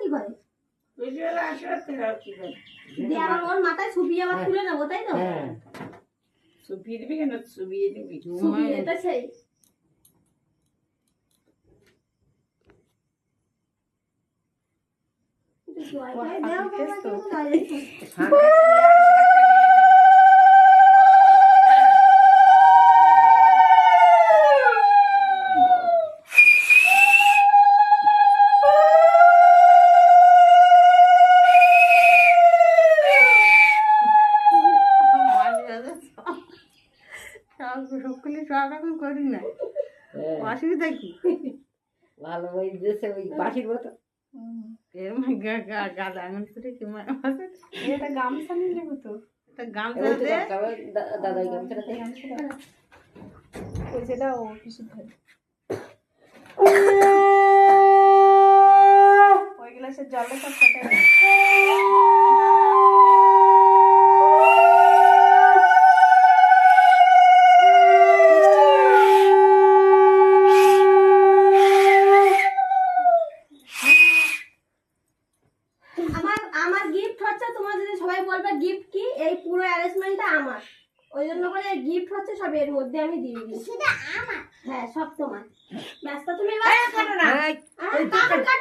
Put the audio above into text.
কি করে? দিয়ে আবার ওর মাথায় ছুপিয়ে আবার তুলে নেবো, তাই তো? ছুপিয়ে দিবি কেন? ছুপিয়ে দিবি। ছুপিয়ে তো সেই করি না, অসুবিধা কি? ভালো বই দিয়েছে ওই বাসির মতো। গাদা আঙুল করে কি এটা গামছা নিয়ে নেবো তো। একটা গামছা দে। দাদাই গামছাটা ওই যেটা ও কিছু ধরে ওই গ্লাসের জলে সব ফাটাই আমার গিফট হচ্ছে, তোমার যদি সবাই বলবে গিফট কি, এই পুরো অ্যারেঞ্জমেন্টটা আমার, ওই জন্য করে গিফট হচ্ছে সব এর মধ্যে আমি দিয়ে দিই। সেটা আমার, হ্যাঁ সব তোমার। ব্যস্ত তুমি